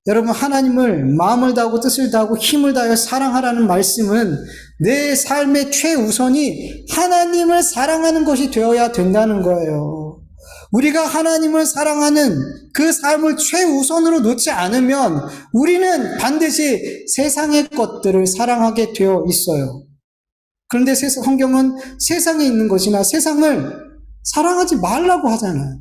여러분 하나님을 마음을 다하고 뜻을 다하고 힘을 다하여 사랑하라는 말씀은 내 삶의 최우선이 하나님을 사랑하는 것이 되어야 된다는 거예요. 우리가 하나님을 사랑하는 그 삶을 최우선으로 놓지 않으면 우리는 반드시 세상의 것들을 사랑하게 되어 있어요. 그런데 성경은 세상에 있는 것이나 세상을 사랑하지 말라고 하잖아요.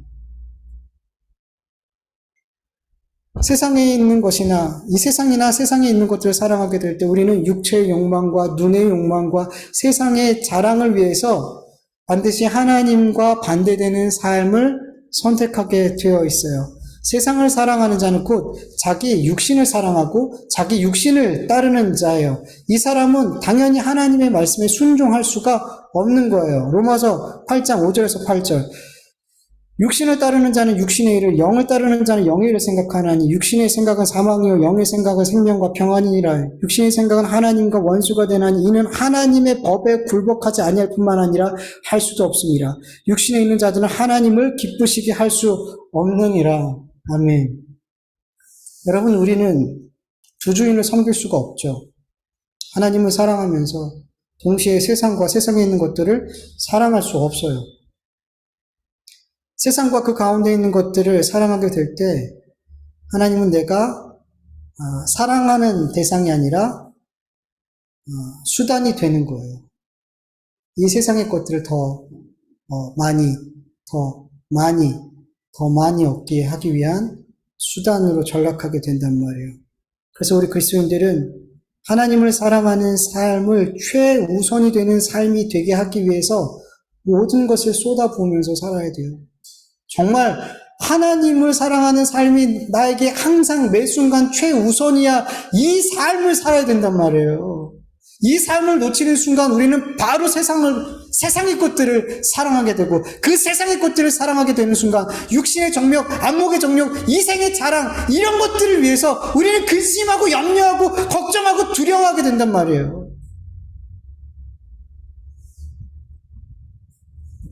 세상에 있는 것이나 이 세상이나 세상에 있는 것들을 사랑하게 될 때 우리는 육체의 욕망과 눈의 욕망과 세상의 자랑을 위해서 반드시 하나님과 반대되는 삶을 선택하게 되어 있어요. 세상을 사랑하는 자는 곧 자기 육신을 사랑하고 자기 육신을 따르는 자예요. 이 사람은 당연히 하나님의 말씀에 순종할 수가 없는 거예요. 로마서 8장 5절에서 8절. 육신을 따르는 자는 육신의 일을, 영을 따르는 자는 영의 일을 생각하나니 육신의 생각은 사망이요 영의 생각은 생명과 평안이니라. 육신의 생각은 하나님과 원수가 되나니 이는 하나님의 법에 굴복하지 아니할 뿐만 아니라 할 수도 없습니다. 육신에 있는 자들은 하나님을 기쁘시게 할 수 없느니라. 아멘. 여러분 우리는 두 주인을 섬길 수가 없죠. 하나님을 사랑하면서 동시에 세상과 세상에 있는 것들을 사랑할 수 없어요. 세상과 그 가운데 있는 것들을 사랑하게 될 때 하나님은 내가 사랑하는 대상이 아니라 수단이 되는 거예요. 이 세상의 것들을 더 많이 얻게 하기 위한 수단으로 전락하게 된단 말이에요. 그래서 우리 그리스도인들은 하나님을 사랑하는 삶을 최우선이 되는 삶이 되게 하기 위해서 모든 것을 쏟아부으면서 살아야 돼요. 정말 하나님을 사랑하는 삶이 나에게 항상 매 순간 최우선이야. 이 삶을 살아야 된단 말이에요. 이 삶을 놓치는 순간 우리는 바로 세상의 것들을 사랑하게 되고, 그 세상의 것들을 사랑하게 되는 순간 육신의 정욕, 안목의 정욕, 이생의 자랑, 이런 것들을 위해서 우리는 근심하고 염려하고 걱정하고 두려워하게 된단 말이에요.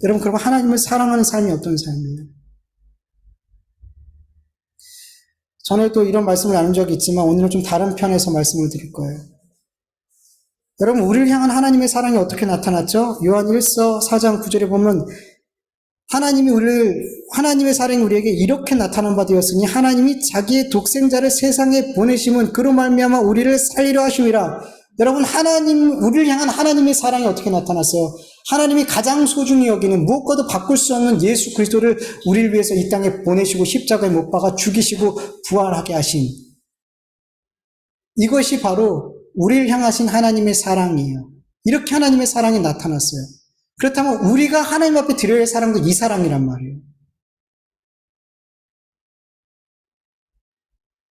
여러분, 그럼 하나님을 사랑하는 삶이 어떤 삶이에요? 전에도 이런 말씀을 나눈 적이 있지만 오늘은 좀 다른 편에서 말씀을 드릴 거예요. 여러분, 우리를 향한 하나님의 사랑이 어떻게 나타났죠? 요한 1서 4장 9절에 보면 하나님의 사랑이 우리에게 이렇게 나타난 바 되었으니 하나님이 자기의 독생자를 세상에 보내심은 그로 말미암아 우리를 살리려 하심이라. 여러분, 우리를 향한 하나님의 사랑이 어떻게 나타났어요? 하나님이 가장 소중히 여기는, 무엇과도 바꿀 수 없는 예수 그리스도를 우리를 위해서 이 땅에 보내시고 십자가에 못 박아 죽이시고 부활하게 하신, 이것이 바로 우리를 향하신 하나님의 사랑이에요. 이렇게 하나님의 사랑이 나타났어요. 그렇다면 우리가 하나님 앞에 드려야 할 사랑도 이 사랑이란 말이에요.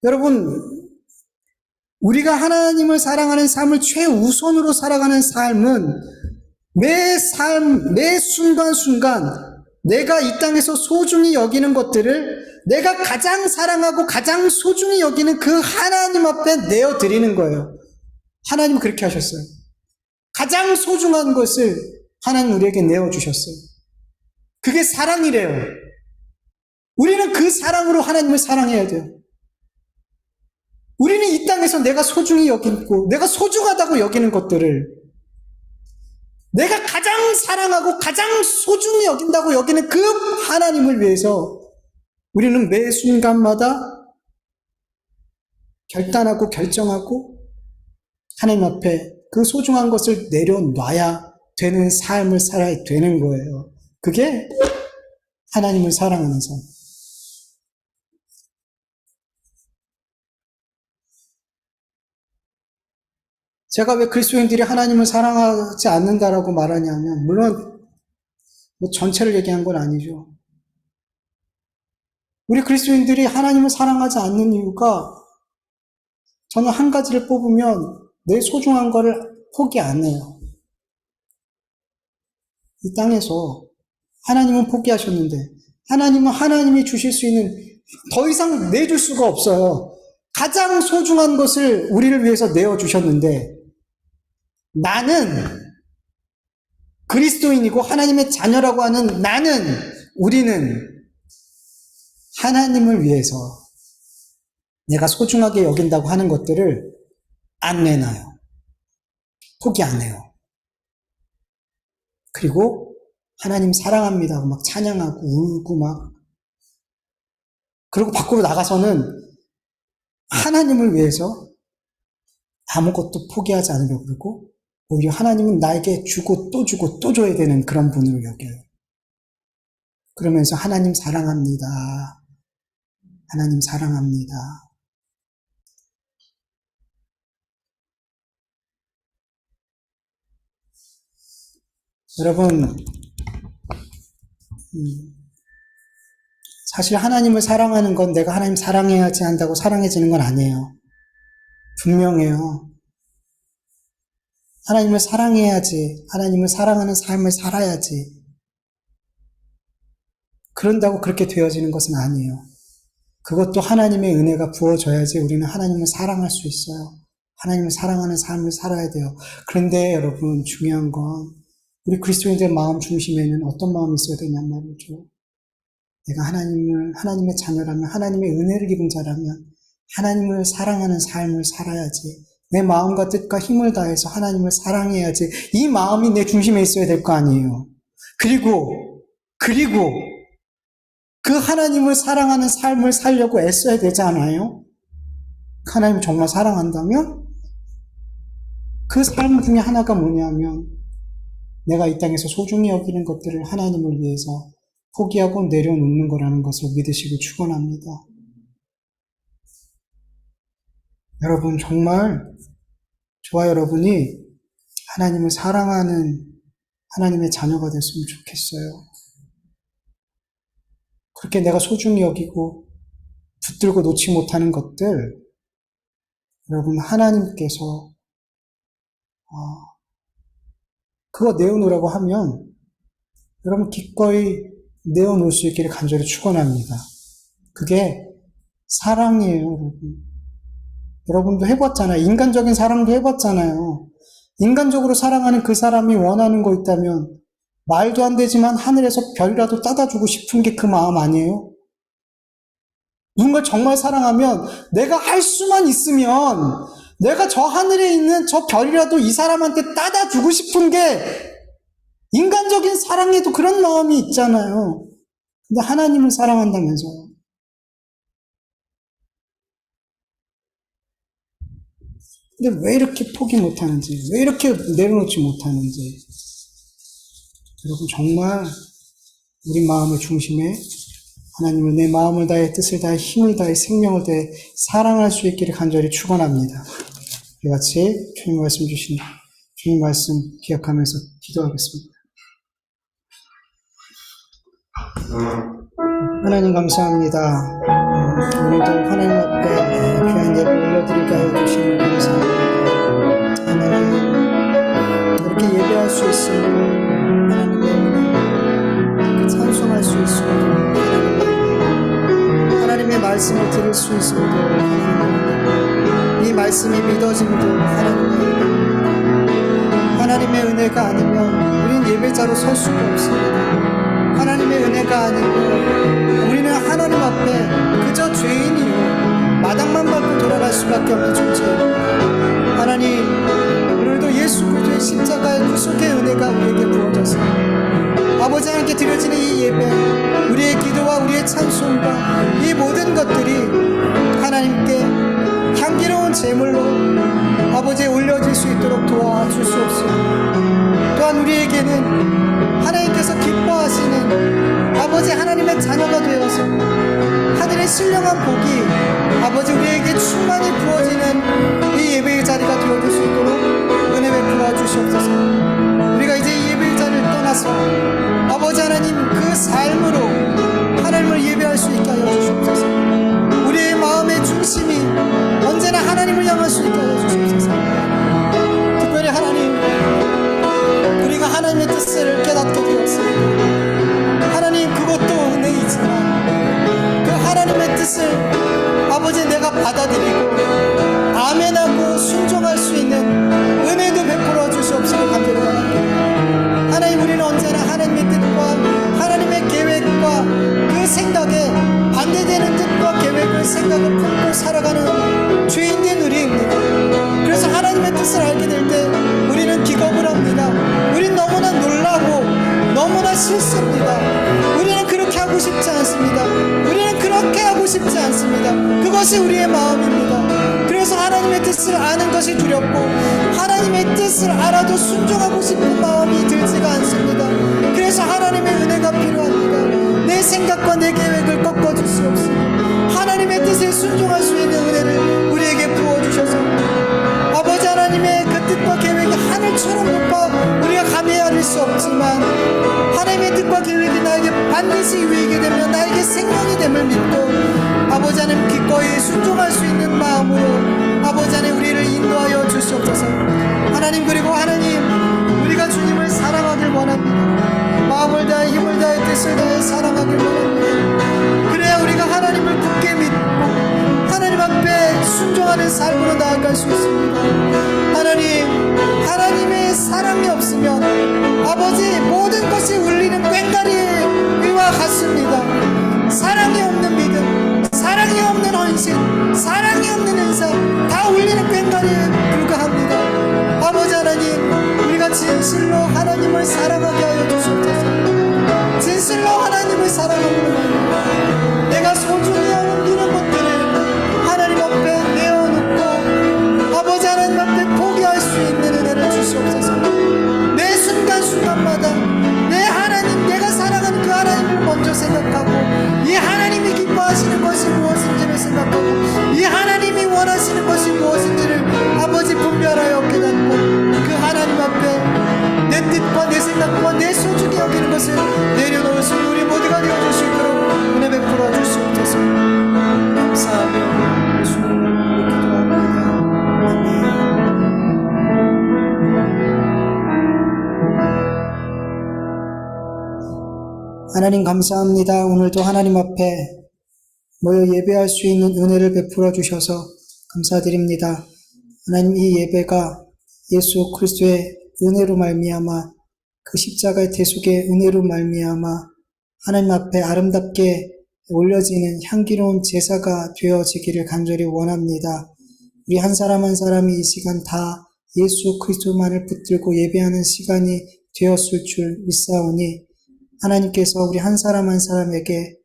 여러분, 우리가 하나님을 사랑하는 삶을 최우선으로 살아가는 삶은 매 순간순간 내가 이 땅에서 소중히 여기는 것들을 내가 가장 사랑하고 가장 소중히 여기는 그 하나님 앞에 내어드리는 거예요. 하나님은 그렇게 하셨어요. 가장 소중한 것을 하나님 우리에게 내어주셨어요. 그게 사랑이래요. 우리는 그 사랑으로 하나님을 사랑해야 돼요. 우리는 이 땅에서 내가 소중히 여기고 내가 소중하다고 여기는 것들을, 내가 가장 사랑하고 가장 소중히 여긴다고 여기는 그 하나님을 위해서 우리는 매 순간마다 결단하고 결정하고 하나님 앞에 그 소중한 것을 내려놔야 되는 삶을 살아야 되는 거예요. 그게 하나님을 사랑하는 삶. 제가 왜 그리스도인들이 하나님을 사랑하지 않는다라고 말하냐면, 물론 뭐 전체를 얘기한 건 아니죠. 우리 그리스도인들이 하나님을 사랑하지 않는 이유가, 저는 한 가지를 뽑으면 내 소중한 거를 포기 안 해요. 이 땅에서 하나님은 포기하셨는데, 하나님은 하나님이 주실 수 있는 더 이상 내줄 수가 없어요. 가장 소중한 것을 우리를 위해서 내어주셨는데, 나는 그리스도인이고 하나님의 자녀라고 하는 우리는 하나님을 위해서 내가 소중하게 여긴다고 하는 것들을 안 내놔요. 포기 안 해요. 그리고 하나님 사랑합니다 하고 막 찬양하고 울고 막, 그리고 밖으로 나가서는 하나님을 위해서 아무것도 포기하지 않으려고 그러고, 오히려 하나님은 나에게 주고 또 줘야 되는 그런 분으로 여겨요. 그러면서 하나님 사랑합니다. 하나님 사랑합니다. 여러분, 사실 하나님을 사랑하는 건 내가 하나님 사랑해야지 한다고 사랑해지는 건 아니에요. 분명해요. 하나님을 사랑해야지, 하나님을 사랑하는 삶을 살아야지, 그런다고 그렇게 되어지는 것은 아니에요. 그것도 하나님의 은혜가 부어져야지 우리는 하나님을 사랑할 수 있어요. 하나님을 사랑하는 삶을 살아야 돼요. 그런데 여러분, 중요한 건 우리 그리스도인들의 마음 중심에는 어떤 마음이 있어야 되냔 말이죠. 내가 하나님의 자녀라면, 하나님의 은혜를 입은 자라면 하나님을 사랑하는 삶을 살아야지, 내 마음과 뜻과 힘을 다해서 하나님을 사랑해야지, 이 마음이 내 중심에 있어야 될 거 아니에요. 그리고 그 하나님을 사랑하는 삶을 살려고 애써야 되지 않아요? 하나님을 정말 사랑한다면 그 삶 중에 하나가 뭐냐면, 내가 이 땅에서 소중히 여기는 것들을 하나님을 위해서 포기하고 내려놓는 거라는 것을 믿으시기 축원합니다. 여러분, 정말 저와 여러분이 하나님을 사랑하는 하나님의 자녀가 됐으면 좋겠어요. 그렇게 내가 소중히 여기고 붙들고 놓지 못하는 것들, 여러분, 하나님께서 그거 내어놓으라고 하면 여러분 기꺼이 내어놓을 수 있기를 간절히 축원합니다. 그게 사랑이에요, 여러분. 여러분도 해봤잖아요. 인간적인 사랑도 해봤잖아요. 인간적으로 사랑하는 그 사람이 원하는 거 있다면 말도 안 되지만 하늘에서 별이라도 따다주고 싶은 게 그 마음 아니에요? 누군가 정말 사랑하면 내가 할 수만 있으면 내가 저 하늘에 있는 저 별이라도 이 사람한테 따다주고 싶은 게 인간적인 사랑에도 그런 마음이 있잖아요. 근데 하나님을 사랑한다면서요. 근데 왜 이렇게 포기 못하는지, 왜 이렇게 내려놓지 못하는지. 여러분, 정말 우리 마음의 중심에 하나님을 내 마음을 다해, 뜻을 다해, 힘을 다해, 생명을 다해 사랑할 수 있기를 간절히 축원합니다. 우리 같이 주님 말씀 주신 주님 말씀 기억하면서 기도하겠습니다. 하나님 감사합니다. 오늘도 하나님 앞에 귀한 예배 올려드리게 하여 주시는 감사합니다. 하나님, 이렇게 예배할 수 있음을 하나님의 은혜, 찬송할 수 있음을 하나님의 말씀을 들을 수 있음도 하나님의 이 말씀이 믿어짐도 하나님의 은혜가 아니면 우린 예배자로 설 수가 없습니다. 하나님의 은혜가 아니고 우리는 하나님 앞에 그저 죄인이요 마당만 밟고 돌아갈 수밖에 없는 존재입니다. 하나님, 오늘도 예수 그리스도의 십자가의 구속의 은혜가 우리에게 부어져서 아버지 하나님께 드려지는 이 예배, 우리의 기도와 우리의 찬송과 이 모든 것들이 하나님께 향기로운 제물로 아버지에 올려질 수 있도록 도와줄 수 없습니다. 또한 우리에게는 하나님께서 기뻐하시는 아버지 하나님의 자녀가 되어서 하늘의 신령한 복이 아버지 우리에게 충만히 부어지는 이 예배의 자리가 되어줄 수 있도록 은혜 베풀어 주시옵소서. 우리가 이제 이 예배의 자리를 떠나서 아버지 하나님 그 삶으로 하나님을 예배할 수 있게 하여 주시옵소서. 우리의 마음의 중심이 언제나 하나님을 향할 수 있게 하여 주시옵소서. 특별히 하나님, 우리가 하나님의 뜻을 깨닫게 되었습니다. 하나님, 그것도 은혜이지만 그 하나님의 뜻을 아버지 내가 받아들이고 아멘하고 순종할 수 있는 은혜도 베풀어 주시옵시고 간절히 원합니다. 하나님, 우리는 언제나 하나님의 뜻과 하나님의 계획과 그 생각에 반대되는 뜻과 계획을 생각을 품고 살아가는 죄인된 우리입니다. 그래서 하나님의 뜻을 알게 될 때 우리는 기겁을 합니다. 우리는 너무나 놀라고 너무나 싫습니다. 우리는 그렇게 하고 싶지 않습니다. 우리는 그렇게 하고 싶지 않습니다. 그것이 우리의 마음입니다. 그래서 하나님의 뜻을 아는 것이 두렵고 하나님의 뜻을 알아도 순종하고 싶은 마음이 들지가 않습니다. 그래서 하나님의 은혜가 필요합니다. 내 생각과 내 계획을 꺾어주시옵소서. 하나님의 뜻에 순종할 수 있는 은혜를 우리에게 부어주셔서 아버지 하나님의 그 뜻과 계획이 하늘처럼 높아 우리가 감히 헤아릴 수 없지만 하나님의 뜻과 계획이 나에게 반드시 이루어지게 되면 나에게 생명이 됨을 믿고 아버지 하나님 기꺼이 순종할 수 있는 마음으로 아버지 하나님 우리를 인도하여 주시옵소서. 하나님, 그리고 하나님, 우리가 주님을 사랑하길 원합니다. 마음을 다해 힘을 다해 뜻을 다해 사랑하길 원합니다. 그래야 우리가 하나님을 굳게 믿고 하나님 앞에 순종하는 삶으로 나아갈 수 있습니다. 하나님, 하나님의 사랑이 없으면 아버지 모든 것이 울리는 꽹과리와 같습니다. 사랑이 없는 믿음, 사랑이 없는 헌신, 사랑이 없는 은사 다 울리는 꽹과리에 불과합니다. 아버지 하나님, 우리가 진실로 하나님을 사랑하게 하여 주시옵소서. 진실로 하나님을 사랑하는 마음, 내가 소중히 여기는 것들을 하나님 앞에 내어놓고 아버지 하나님 앞에 포기할 수 있는 은혜를 주시옵소서. 매 순간순간마다 내 하나님, 내가 사랑하는 그 하나님을 먼저 생각하고 이 하나님이 기뻐하시는 것이 무엇인지를 생각하고 이 하나님이 원하시는 것이 무엇인지를 아버지 분별하여 깨닫고 그 하나님 앞에 내 뜻과 내 생각과 내 소중히 여기는 것을 내려놓을 수 있는 우리 모두가 되어줄 수 있도록 은혜 하나님 감사합니다. 오늘도 하나님 앞에 모여 예배할 수 있는 은혜를 베풀어 주셔서 감사드립니다. 하나님, 이 예배가 예수 그리스도의 은혜로 말미암아 그 십자가의 대속의 은혜로 말미암아 하나님 앞에 아름답게 올려지는 향기로운 제사가 되어지기를 간절히 원합니다. 우리 한 사람 한 사람이 이 시간 다 예수 그리스도만을 붙들고 예배하는 시간이 되었을 줄 믿사오니 하나님께서 우리 한 사람 한 사람에게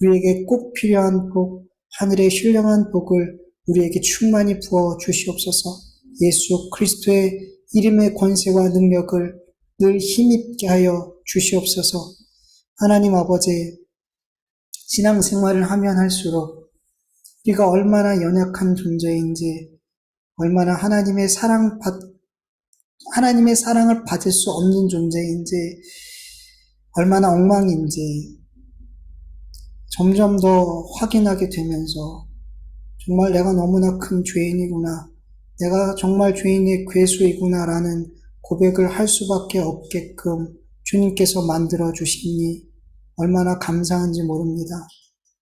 우리에게 꼭 필요한 복, 하늘의 신령한 복을 우리에게 충만히 부어 주시옵소서. 예수 그리스도의 이름의 권세와 능력을 늘 힘있게 하여 주시옵소서. 하나님 아버지, 신앙생활을 하면 할수록 우리가 얼마나 연약한 존재인지, 얼마나 하나님의 사랑을 받을 수 없는 존재인지, 얼마나 엉망인지 점점 더 확인하게 되면서 정말 내가 너무나 큰 죄인이구나, 내가 정말 죄인의 괴수이구나라는 고백을 할 수밖에 없게끔 주님께서 만들어 주시니 얼마나 감사한지 모릅니다.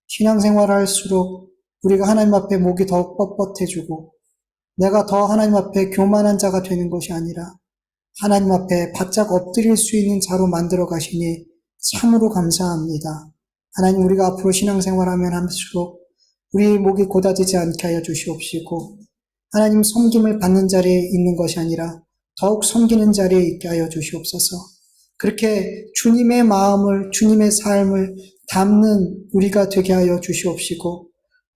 신앙생활을 할수록 우리가 하나님 앞에 목이 더욱 뻣뻣해지고 내가 더 하나님 앞에 교만한 자가 되는 것이 아니라 하나님 앞에 바짝 엎드릴 수 있는 자로 만들어 가시니 참으로 감사합니다. 하나님, 우리가 앞으로 신앙생활하면 할수록 우리의 목이 고다지지 않게 하여 주시옵시고 하나님, 섬김을 받는 자리에 있는 것이 아니라 더욱 섬기는 자리에 있게 하여 주시옵소서. 그렇게 주님의 마음을, 주님의 삶을 담는 우리가 되게 하여 주시옵시고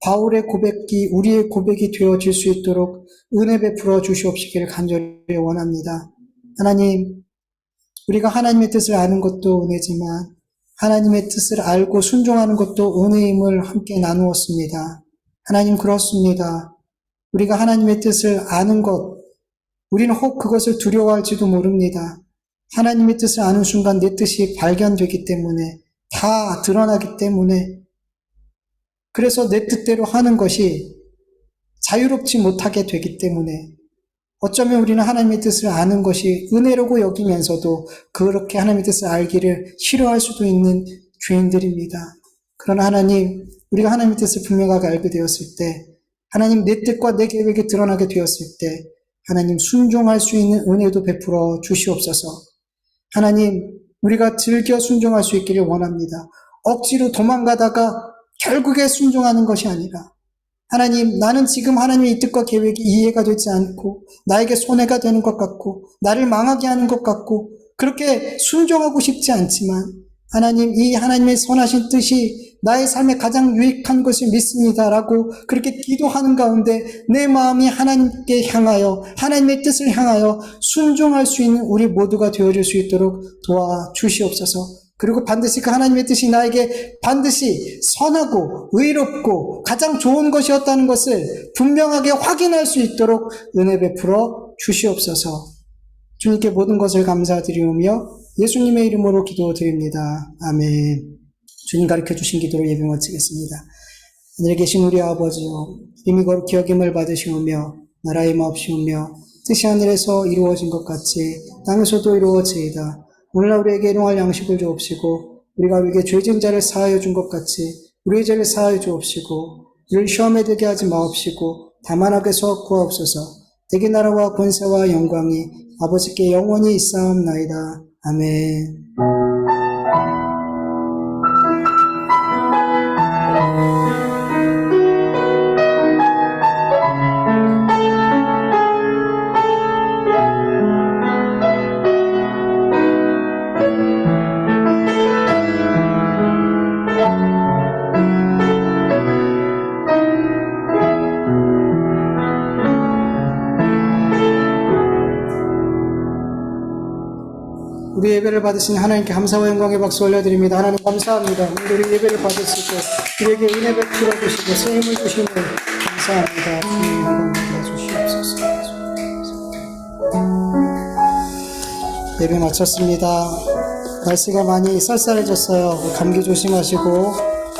바울의 고백이 우리의 고백이 되어질 수 있도록 은혜 베풀어 주시옵시기를 간절히 원합니다. 하나님, 우리가 하나님의 뜻을 아는 것도 은혜지만 하나님의 뜻을 알고 순종하는 것도 은혜임을 함께 나누었습니다. 하나님, 그렇습니다. 우리가 하나님의 뜻을 아는 것, 우리는 혹 그것을 두려워할지도 모릅니다. 하나님의 뜻을 아는 순간 내 뜻이 발견되기 때문에, 다 드러나기 때문에, 그래서 내 뜻대로 하는 것이 자유롭지 못하게 되기 때문에 어쩌면 우리는 하나님의 뜻을 아는 것이 은혜라고 여기면서도 그렇게 하나님의 뜻을 알기를 싫어할 수도 있는 죄인들입니다. 그러나 하나님, 우리가 하나님의 뜻을 분명하게 알게 되었을 때, 하나님 내 뜻과 내 계획이 드러나게 되었을 때 하나님 순종할 수 있는 은혜도 베풀어 주시옵소서. 하나님, 우리가 즐겨 순종할 수 있기를 원합니다. 억지로 도망가다가 결국에 순종하는 것이 아니라 하나님, 나는 지금 하나님의 이 뜻과 계획이 이해가 되지 않고 나에게 손해가 되는 것 같고 나를 망하게 하는 것 같고 그렇게 순종하고 싶지 않지만 하나님, 이 하나님의 선하신 뜻이 나의 삶에 가장 유익한 것을 믿습니다라고 그렇게 기도하는 가운데 내 마음이 하나님께 향하여 하나님의 뜻을 향하여 순종할 수 있는 우리 모두가 되어질 수 있도록 도와주시옵소서. 그리고 반드시 그 하나님의 뜻이 나에게 반드시 선하고 의롭고 가장 좋은 것이었다는 것을 분명하게 확인할 수 있도록 은혜 베풀어 주시옵소서. 주님께 모든 것을 감사드리오며 예수님의 이름으로 기도드립니다. 아멘. 주님 가르쳐 주신 기도로 예배 마치겠습니다. 하늘에 계신 우리 아버지여, 이름이 거룩히 여김을 받으시오며 나라의 마옵시오며 뜻이 하늘에서 이루어진 것 같이 땅에서도 이루어지이다. 오늘날 우리에게 일용할 양식을 주옵시고 우리가 우리에게 죄진 자를 사하여 준 것 같이 우리의 죄를 사하여 주옵시고 우리를 시험에 들게 하지 마옵시고 다만 악에서 구하옵소서. 대개 나라와 권세와 영광이 아버지께 영원히 있사옵나이다. 아멘. 우리 예배를 받으신 하나님께 감사와 영광의 박수 올려드립니다. 하나님 감사합니다. 오늘 우리 예배를 받으시고 우리에게 은혜 베풀어 주시고 세임을 주시는 감사합니다. 주님 영광 주시옵소서. 예배 마쳤습니다. 날씨가 많이 쌀쌀해졌어요. 감기 조심하시고